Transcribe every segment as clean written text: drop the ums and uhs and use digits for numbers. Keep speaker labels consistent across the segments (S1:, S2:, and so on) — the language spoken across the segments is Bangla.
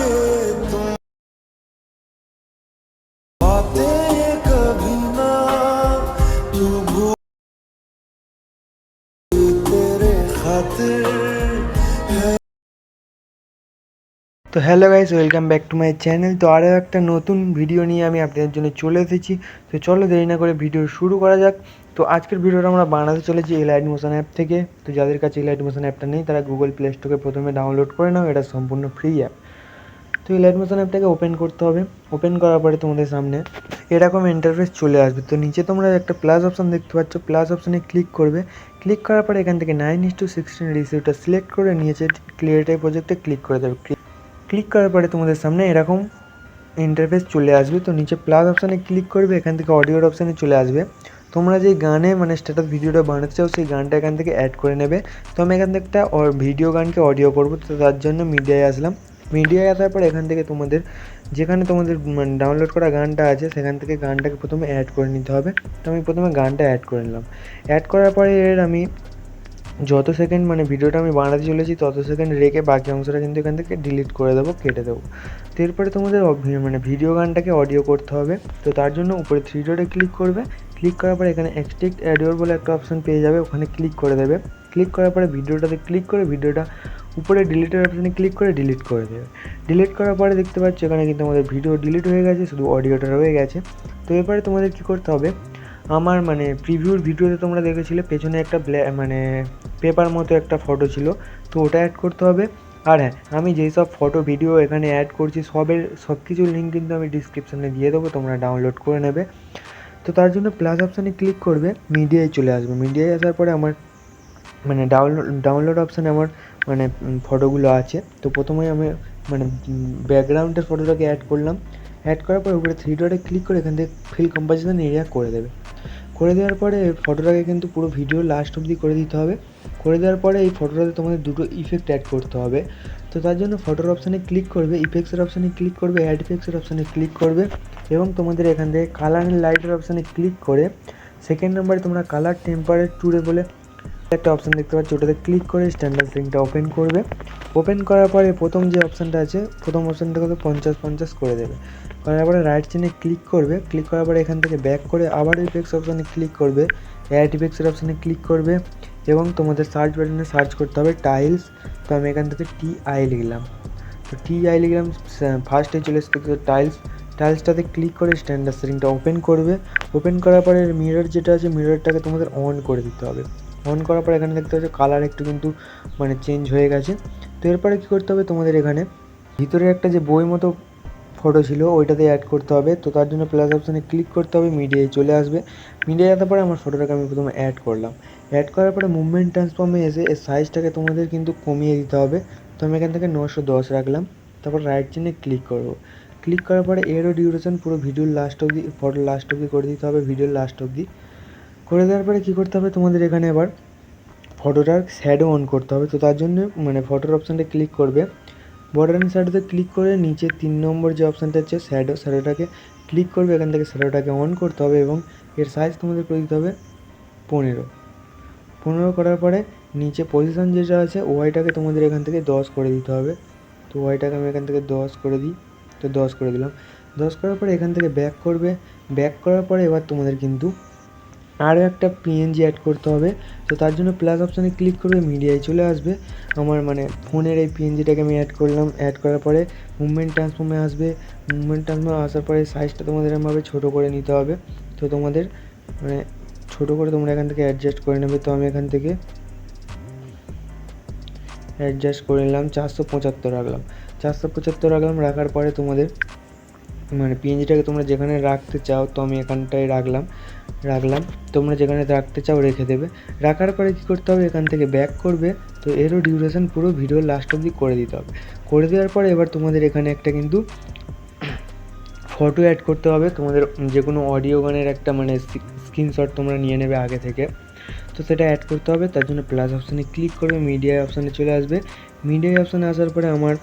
S1: के तुम बातें कभी ना तू भूल तेरे खातिर।
S2: তো hello guys, welcome back to my channel. তো আরও একটা নতুন ভিডিও নিয়ে আমি আপনাদের জন্য চলে এসেছি। তো চলো দেরি না করে ভিডিও শুরু করা যাক। তো আজকের ভিডিওটা আমরা বানাতে চলেছি এলাইট মোশন অ্যাপ থেকে। তো যাদের কাছে এলাইট মোশন অ্যাপটা নেই তারা গুগল প্লে স্টোরে প্রথমে ডাউনলোড করে নাও, এটা সম্পূর্ণ ফ্রি অ্যাপ। তো এলাইট মোশন অ্যাপটাকে ওপেন করতে হবে। ওপেন করার পরে তোমাদের সামনে এরকম ইন্টারফেস চলে আসবে। তো নিচে তোমরা একটা প্লাস অপশান দেখতে পাচ্ছ, প্লাস অপশানে ক্লিক করবে। ক্লিক করার পরে এখান থেকে 9:16 রেশিওটা সিলেক্ট করে নিচে ক্রিয়েট এ প্রজেক্টে ক্লিক করে দেবে। ক্লিক করার পরে তোমাদের সামনে এরকম ইন্টারফেস চলে আসবে। তো নিচে প্লাস অপশানে ক্লিক করবে, এখান থেকে অডিওর অপশানে চলে আসবে। তোমরা যে গানে মানে স্ট্যাটাস ভিডিওটা বানাতে চাও সেই গানটা এখান থেকে অ্যাড করে নেবে। তো আমি এখান থেকে একটা ভিডিও গানকে অডিও করবো, তো তার জন্য মিডিয়ায় আসলাম। মিডিয়ায় আসার পর এখান থেকে তোমাদের যেখানে তোমাদের মানে ডাউনলোড করা গানটা আছে সেখান থেকে গানটাকে প্রথমে অ্যাড করে নিতে হবে। তো আমি প্রথমে গানটা অ্যাড করে নিলাম। অ্যাড করার পরে আমি যত সেকেন্ড মানে ভিডিওটা আমি বানাতে চলেছি তত সেকেন্ড রেখে বাকি অংশটা কিন্তু এখান থেকে ডিলিট করে দেবো, কেটে দেবো। তো এরপরে তোমাদের মানে ভিডিও গানটাকে অডিও করতে হবে। তো তার জন্য উপরে থ্রি ডটে ক্লিক করবে। ক্লিক করার পরে এখানে এক্সট্রাক্ট অডিও বলে একটা অপশান পেয়ে যাবে, ওখানে ক্লিক করে দেবে। ক্লিক করার পরে ভিডিওটাতে ক্লিক করে ভিডিওটা উপরে ডিলিটের অপশানে ক্লিক করে ডিলিট করে দেবে। ডিলিট করার পরে দেখতে পাচ্ছ এখানে কিন্তু আমাদের ভিডিও ডিলিট হয়ে গেছে, শুধু অডিওটা রয়ে গেছে। তো এরপরে তোমাদের কী করতে হবে, আমার মানে প্রিভিউর ভিডিওতে তোমরা দেখেছিলে পেছনে একটা মানে পেপার মতো একটা ফটো ছিল, তো ওটা অ্যাড করতে হবে। আর হ্যাঁ, আমি যেই সব ফটো ভিডিও এখানে অ্যাড করছি সব কিছুর লিঙ্ক কিন্তু আমি ডিসক্রিপশানে দিয়ে দেবো, তোমরা ডাউনলোড করে নেবে। তো তার জন্য প্লাস অপশানে ক্লিক করবে, মিডিয়ায় চলে আসবে। মিডিয়ায় আসার পরে আমার মানে ডাউনলোড অপশানে আমার মানে ফটোগুলো আছে। তো প্রথমে আমি মানে ব্যাকগ্রাউন্ডের ফটোটাকে অ্যাড করলাম। অ্যাড করার পর উপরে থ্রি ডটে ক্লিক করে এখান থেকে ফিল কম্পোজিশন এরিয়া করে দেবে। করে দেওয়ার পরে ফটোটাকে কিন্তু পুরো ভিডিও লাস্ট অবধি করে দিতে হবে। করে দেওয়ার পরে এই ফটোটাতে তোমাদের দুটো ইফেক্ট অ্যাড করতে হবে। তো তার জন্য ফটোর অপশানে ক্লিক করবে, ইফেক্টসের অপশানে ক্লিক করবে, অ্যাড ইফেক্টসের অপশানে ক্লিক করবে এবং তোমাদের এখান থেকে কালার অ্যান্ড লাইটের অপশানে ক্লিক করে সেকেন্ড নাম্বারে তোমরা কালার টেম্পারেচারে বলে একটা অপশান দেখতে পাচ্ছ, ওটাতে ক্লিক করে স্ট্যান্ডার্ড সেটিংটা ওপেন করবে। ওপেন করার পরে প্রথম যে অপশানটা আছে প্রথম অপশানটাকে 50-50 করে দেবে। করার পরে রাইট চেনে ক্লিক করবে। ক্লিক করার পরে এখান থেকে ব্যাক করে আবার ইফেক্টস অপশানে ক্লিক করবে, অ্যাড ইফেক্টসের অপশানে ক্লিক করবে এবং তোমাদের সার্চ বাটনে সার্চ করতে হবে টাইলস। তো আমি এখান থেকে TI লিখলাম। তো TI লিখলাম, ফার্স্টে চলে এসেছে টাইলসটাতে ক্লিক করে স্ট্যান্ডার্ড সেটিংটা ওপেন করবে। ওপেন করার পরে মিরর যেটা আছে মিররটাকে তোমাদের অন করে দিতে হবে। অন করার পর এখানে দেখতে পাচ্ছ কালার একটু কিন্তু মানে চেঞ্জ হয়ে গেছে। তো এরপরে কী করতে হবে, তোমাদের এখানে ভিতরে একটা যে বই মতো ফটো ছিল ওইটাতে অ্যাড করতে হবে। তো তার জন্য প্লাস অপশানে ক্লিক করতে হবে, মিডিয়ায় চলে আসবে। মিডিয়ায় আসার পরে আমার ফটোটাকে আমি প্রথমে অ্যাড করলাম। অ্যাড করার পরে মুভমেন্ট ট্রান্সফর্মে এসে এর সাইজটাকে তোমাদের কিন্তু কমিয়ে দিতে হবে। তো আমি এখান থেকে 910 রাখলাম। তারপর রাইট চেনে ক্লিক করবো। ক্লিক করার পরে এরও ডিউরেশন পুরো ভিডিওর লাস্ট অবধি ফটোর লাস্ট অবধি করে দিতে হবে, ভিডিওর লাস্ট অবধি করে দেওয়ার পরে কী করতে হবে, তোমাদের এখানে আবার ফটোটার শ্যাডো অন করতে হবে। তো তার জন্য মানে ফটোর অপশানটা ক্লিক করবে, বর্ডার অ্যান্ড শ্যাডোতে ক্লিক করে নিচে 3 নম্বর যে অপশানটা আছে শ্যাডোটাকে ক্লিক করবে। এখান থেকে শ্যাডোটাকে অন করতে হবে এবং এর সাইজ তোমাদের করে দিতে হবে 15 করার পরে নিচে পজিশান যেটা আছে ওয়াইটাকে তোমাদের এখান থেকে 10 করে দিতে হবে। তো ওয়াইটাকে আমি এখান থেকে 10 করে দিই, তো 10 করে দিলাম। 10 করার পরে এখান থেকে ব্যাক করবে। ব্যাক করার পরে এবার তোমাদের কিন্তু আরও একটা PNG অ্যাড করতে হবে। তো তার জন্য প্লাস অপশানে ক্লিক করবে, মিডিয়ায় চলে আসবে। আমার মানে ফোনের এই PNGটাকে আমি অ্যাড করলাম। অ্যাড করার পরে মুভমেন্ট ট্রান্সফর্মে আসবে। মুভমেন্ট ট্রান্সফর্মে আসার পরে সাইজটা তোমাদের এমনভাবে ছোটো করে নিতে হবে। তো তোমাদের মানে ছোটো করে তোমরা এখান থেকে অ্যাডজাস্ট করে নেবে। তো আমি এখান থেকে অ্যাডজাস্ট করে নিলাম, 475 রাখলাম। 475 রাখলাম। রাখার পরে তোমাদের মানে PNGটাকে তোমরা যেখানে রাখতে চাও, তো আমি এখানটায় রাখলাম। তোমরা যেখানে রাখতে চাও রেখে দেবে। রাখার পরে কী করতে হবে, এখান থেকে ব্যাক করবে। তো এরও ডিউরেশন পুরো ভিডিওর লাস্ট অবধি করে দিতে হবে। করে দেওয়ার পরে এবার তোমাদের এখানে একটা কিন্তু ফটো অ্যাড করতে হবে। তোমাদের যে কোনো অডিও গানের একটা মানে স্ক্রিনশট তোমরা নিয়ে নেবে আগে থেকে, তো সেটা অ্যাড করতে হবে। তার জন্য প্লাস অপশানে ক্লিক করবে, মিডিয়া অপশানে চলে আসবে। মিডিয়া অপশানে আসার পরে আমার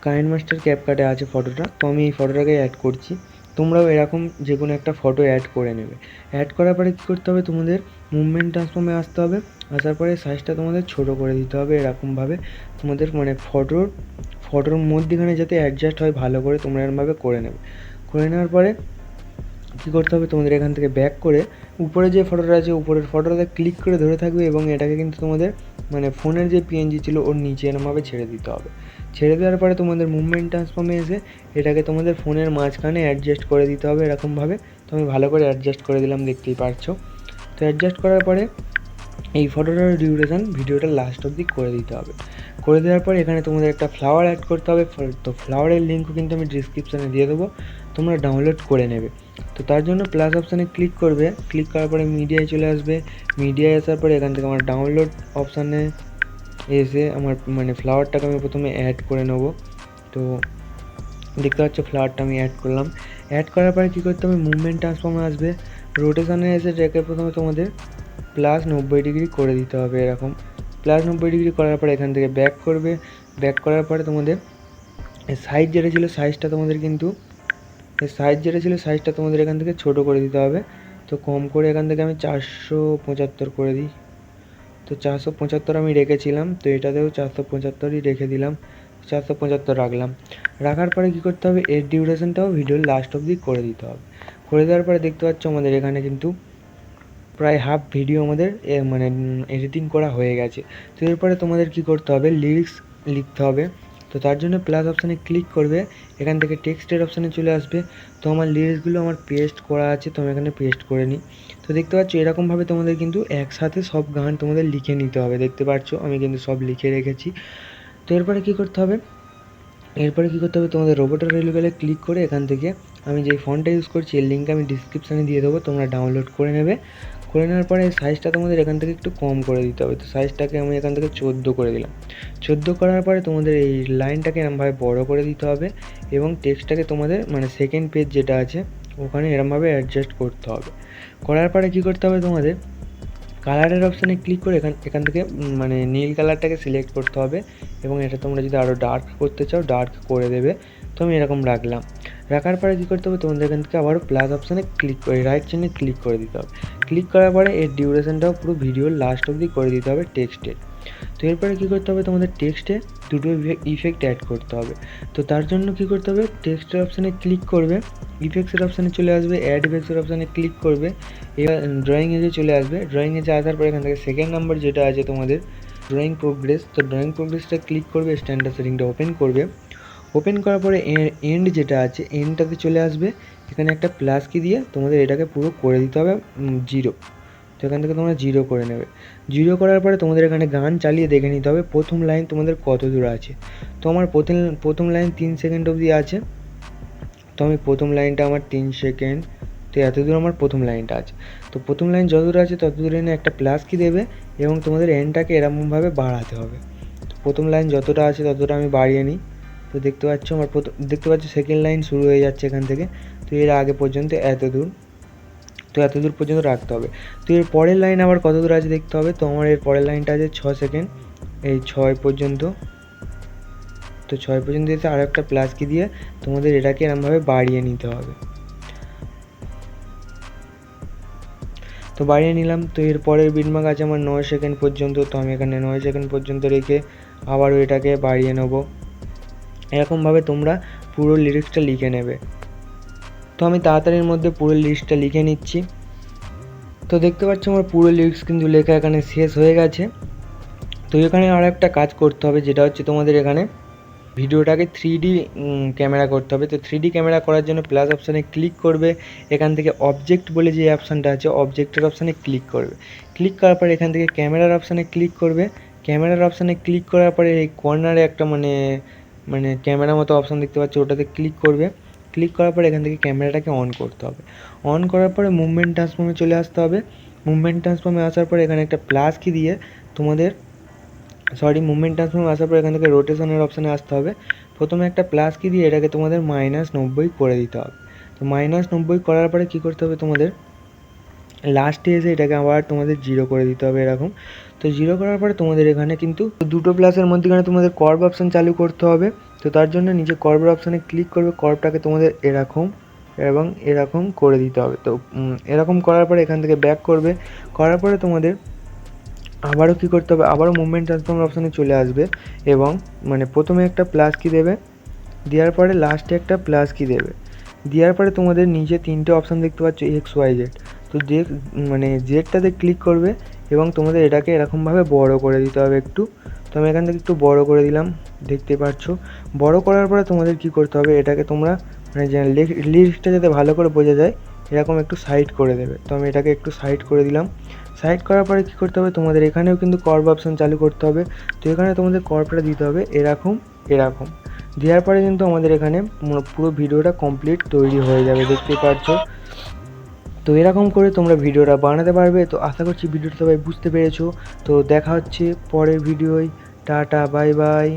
S2: কাইনমাস্টার ক্যাপকাটে আছে ফটোটা, তো আমি এই ফটোটাকে অ্যাড করছি। তোমরাও এরকম যে কোনো একটা ফটো অ্যাড করে নেবে। অ্যাড করার পরে কী করতে হবে, তোমাদের মুভমেন্ট ট্রান্সফর্মে আসতে হবে। আসার পরে সাইজটা তোমাদের ছোট করে দিতে হবে এরকমভাবে, তোমাদের মানে ফটোর মধ্যেখানে যাতে অ্যাডজাস্ট হয় ভালো করে তোমরা এরকমভাবে করে নেবে। করে নেওয়ার পরে কী করতে হবে, তোমাদের এখান থেকে ব্যাক করে উপরে যে ফটোটা আছে উপরের ফটোটাতে ক্লিক করে ধরে থাকবে এবং এটাকে কিন্তু তোমাদের মানে ফোনের যে পিএনজি ছিল ওর নিচে এরমভাবে ছেড়ে দিতে হবে। ছেড়ে দেওয়ার পরে তোমাদের মুভমেন্ট ট্রান্সফর্মে এসে এটাকে তোমাদের ফোনের মাঝখানে অ্যাডজাস্ট করে দিতে হবে এরকমভাবে। তো আমি ভালো করে অ্যাডজাস্ট করে দিলাম, দেখতেই পারছো। তো অ্যাডজাস্ট করার পরে এই ফটোটার ডিউরেশন ভিডিওটা লাস্ট অবধি করে দিতে হবে। করে দেওয়ার পরে এখানে তোমাদের একটা ফ্লাওয়ার অ্যাড করতে হবে। তো ফ্লাওয়ারের লিঙ্কও কিন্তু আমি ডিসক্রিপশানে দিয়ে দেবো, তোমরা ডাউনলোড করে নেবে। তো তার জন্য প্লাস অপশানে ক্লিক করবে, ক্লিক করার পরে মিডিয়ায় চলে আসবে। মিডিয়ায় আসার পরে এখান থেকে আমার ডাউনলোড অপশানে এসে আমার মানে ফ্লাওয়ারটাকে আমি প্রথমে অ্যাড করে নেবো। তো দেখতে পাচ্ছ ফ্লাওয়ারটা আমি অ্যাড করলাম। অ্যাড করার পরে কী করতে হবে, মুভমেন্ট ট্রান্সফর্মে আসবে, রোটেশনে এসে এটাকে প্রথমে তোমাদের +90° করে দিতে হবে এরকম। +90° করার পরে এখান থেকে ব্যাক করবে। ব্যাক করার পরে তোমাদের সাইজ যেটা ছিল সাইজটা তোমাদের কিন্তু সাইজটা তোমাদের এখান থেকে ছোট করে দিতে হবে। তো কম করে এখান থেকে আমি 475 করে দিই। তো 475 আমি রেখেছিলাম, তো এটাতেও 475ই রেখে দিলাম, 475 রাখলাম। রাখার পরে কী করতে হবে, এর ডিউরেশনটাও ভিডিওর লাস্ট অবধি করে দিতে হবে। করে দেওয়ার পরে দেখতে পাচ্ছ আমাদের এখানে কিন্তু প্রায় হাফ ভিডিও আমাদের মানে এডিটিং করা হয়ে গেছে। তো এরপরে তোমাদের কী করতে হবে, লিরিক্স লিখতে হবে। তো তার জন্য প্লাস অপশানে ক্লিক করবে, এখান থেকে টেক্সটের অপশানে চলে আসবে। তো আমার লিরিক্সগুলো আমার পেস্ট করা আছে, তো আমি এখানে পেস্ট করে নিই। তো দেখতে পাচ্ছ এরকমভাবে তোমাদের কিন্তু একসাথে সব গান তোমাদের লিখে নিতে হবে। দেখতে পাচ্ছ আমি কিন্তু সব লিখে রেখেছি। তো এরপরে কী করতে হবে, তোমাদের রোবোটার রেলওয়েলে ক্লিক করে এখান থেকে আমি যেই ফন্টটা ইউজ করছি এর লিঙ্ক আমি ডিসক্রিপশানে দিয়ে দেবো, তোমরা ডাউনলোড করে নেবে। করে নেওয়ার পরে সাইজটা তোমাদের এখান থেকে একটু কম করে দিতে হবে। তো সাইজটাকে আমি এখান থেকে 14 করে দিলাম। 14 করার পরে তোমাদের এই লাইনটাকে এরমভাবে বড় করে দিতে হবে এবং টেক্সটটাকে তোমাদের মানে সেকেন্ড পেজ যেটা আছে ওখানে এরমভাবে অ্যাডজাস্ট করতে হবে। করার পরে কী করতে হবে, তোমাদের কালারের অপশানে ক্লিক করে এখান থেকে মানে নীল কালারটাকে সিলেক্ট করতে হবে এবং এটা তোমরা যদি আরও ডার্ক করতে চাও ডার্ক করে দেবে। তো আমি এরকম রাখলাম। রাখার পরে কী করতে হবে, তোমাদের এখান থেকে আবারও প্লাস অপশানে ক্লিক করে রাইট চিহ্নে ক্লিক করে দিতে হবে। ক্লিক করার পরে এর ডিউরেশনটাও পুরো ভিডিওর লাস্ট অবধি করে দিতে হবে টেক্সটের। তো এরপরে কী করতে হবে, তোমাদের টেক্সটে দুটো ইফেক্ট অ্যাড করতে হবে। তো তার জন্য কী করতে হবে, টেক্সটের অপশানে ক্লিক করবে, ইফেক্টসের অপশানে চলে আসবে, অ্যাড ইফেক্টসের অপশানে ক্লিক করবে। এবার ড্রয়িং এজে চলে আসবে। ড্রয়িং এজে আসার পর এখান থেকে সেকেন্ড নাম্বার যেটা আছে তোমাদের ড্রয়িং প্রোগ্রেস, তো ড্রয়িং প্রোগ্রেসটা ক্লিক করবে, স্ট্যান্ডার্ড সেটিংটা ওপেন করবে। ওপেন করার পরে এন্ড যেটা আছে এন্ডটাতে চলে আসবে। এখানে একটা প্লাস কি দিয়ে তোমাদের এটাকে পুরো করে দিতে হবে 0। তো এখান থেকে তোমরা 0 করে নেবে। 0 করার পরে তোমাদের এখানে গান চালিয়ে দেখে নিতে হবে প্রথম লাইন তোমাদের কত দূর আছে। তো আমার প্রথম লাইন 3 সেকেন্ড অবধি আছে। তো আমি প্রথম লাইনটা আমার 3 সেকেন্ড, তো এত দূর আমার প্রথম লাইনটা আছে। তো প্রথম লাইন যত দূর আছে তত দূরে এনে একটা প্লাস কি দেবে এবং তোমাদের এন্ডটাকে এরকমভাবে বাড়াতে হবে। তো প্রথম লাইন যতটা আছে ততটা আমি বাড়িয়ে নিই। তো দেখতে পাচ্ছ আমার দেখতে পাচ্ছ সেকেন্ড লাইন শুরু হয়ে যাচ্ছে এখান থেকে। তো এর আগে পর্যন্ত এত দূর, তো এত দূর পর্যন্ত রাখতে হবে। তো এর পরের লাইন আবার কত দূর আছে দেখতে হবে। তো আমার এর পরের লাইনটা আছে 6 সেকেন্ড, এই 6 পর্যন্ত। তো 6 পর্যন্ত এসে আরও একটা প্লাস কি দিয়ে তোমাদের এটাকে এরমভাবে বাড়িয়ে নিতে হবে। তো বাড়িয়ে নিলাম। তো এর পরের বিটমার্ক আছে আমার 9 সেকেন্ড পর্যন্ত। তো আমি এখানে 9 সেকেন্ড পর্যন্ত রেখে আবারও এটাকে বাড়িয়ে নেব। এরকমভাবে তোমরা পুরো লিরিক্সটা লিখে নেবে। তো আমি তাড়াতাড়ির মধ্যে পুরো লিরিক্সটা লিখে নিচ্ছি। তো দেখতে পাচ্ছ আমার পুরো লিরিক্স কিন্তু লেখা এখানে শেষ হয়ে গেছে। তো এখানে আর একটা কাজ করতে হবে, যেটা হচ্ছে তোমাদের এখানে ভিডিওটাকে 3D ক্যামেরা করতে হবে। তো 3D ক্যামেরা করার জন্য প্লাস অপশানে ক্লিক করবে। এখান থেকে অবজেক্ট বলে যে অপশানটা আছে অবজেক্টের অপশানে ক্লিক করবে। ক্লিক করার পরে এখান থেকে ক্যামেরার অপশানে ক্লিক করবে। ক্যামেরার অপশানে ক্লিক করার পরে এই কর্নারে একটা মানে ক্যামেরা মতো অপশান দেখতে পাচ্ছ, ওটাতে ক্লিক করবে। ক্লিক করার পরে এখান থেকে ক্যামেরাটাকে অন করতে হবে। অন করার পরে মুভমেন্ট ট্রান্সফর্মে চলে আসতে হবে। মুভমেন্ট ট্রান্সফর্মে আসার পরে এখানে একটা প্লাস কি দিয়ে তোমাদের মুভমেন্ট ট্রান্সফর্মে আসার পর এখান থেকে রোটেশনের অপশানে আসতে হবে। প্রথমে একটা প্লাস কি দিয়ে এটাকে তোমাদের -90 করে দিতে হবে। তো -90 করার পরে কী করতে হবে, তোমাদের লাস্টে এসে এটাকে আবার তোমাদের 0 করে দিতে হবে এরকম। তো 0 করার পরে তোমাদের এখানে কিন্তু দুটো প্লাসের মধ্যেখানে তোমাদের কর্ভ অপশান চালু করতে হবে। তো তার জন্য নিচে কর্ভের অপশানে ক্লিক করবে। কর্ভটাকে তোমাদের এরকম এবং এরকম করে দিতে হবে। তো এরকম করার পরে এখান থেকে ব্যাক করবে। করার পরে তোমাদের আবারও কী করতে হবে, আবারও মুভমেন্ট ট্রান্সফর্ম অপশানে চলে আসবে এবং মানে প্রথমে একটা প্লাস কি দেবে, দেওয়ার পরে লাস্টে একটা প্লাস কি দেবে, দেওয়ার পরে তোমাদের নিচে 3টে অপশান দেখতে পাচ্ছ এক্স ওয়াই জেড। তো মানে জেডটাতে ক্লিক করবে এবং তোমাদের এটাকে এরকমভাবে বড় করে দিতে হবে একটু। তো আমি এখান থেকে একটু বড় করে দিলাম, দেখতে পাচ্ছ। বড় করার পরে তোমাদের কি করতে হবে, এটাকে তোমরা মানে লিরিক্সটা যাতে ভালো করে বোঝা যায় এরকম একটু সাইড করে দেবে। তো আমি এটাকে একটু সাইড করে দিলাম। সাইড করার পরে কী করতে হবে, তোমাদের এখানেও কিন্তু কর্ভ অপশান চালু করতে হবে। তো এখানে তোমাদের কর্ভটা দিতে হবে এরকম এরকম। দেওয়ার পরে কিন্তু আমাদের এখানে পুরো ভিডিওটা কমপ্লিট তৈরি হয়ে যাবে, দেখতে পাচ্ছ। তো এরকম করে তোমরা ভিডিওটা বানাতে পারবে। তো আশা করছি ভিডিওটা সবাই বুঝতে পেরেছো। তো দেখা হচ্ছে পরের ভিডিওয়। Tata, bye bye.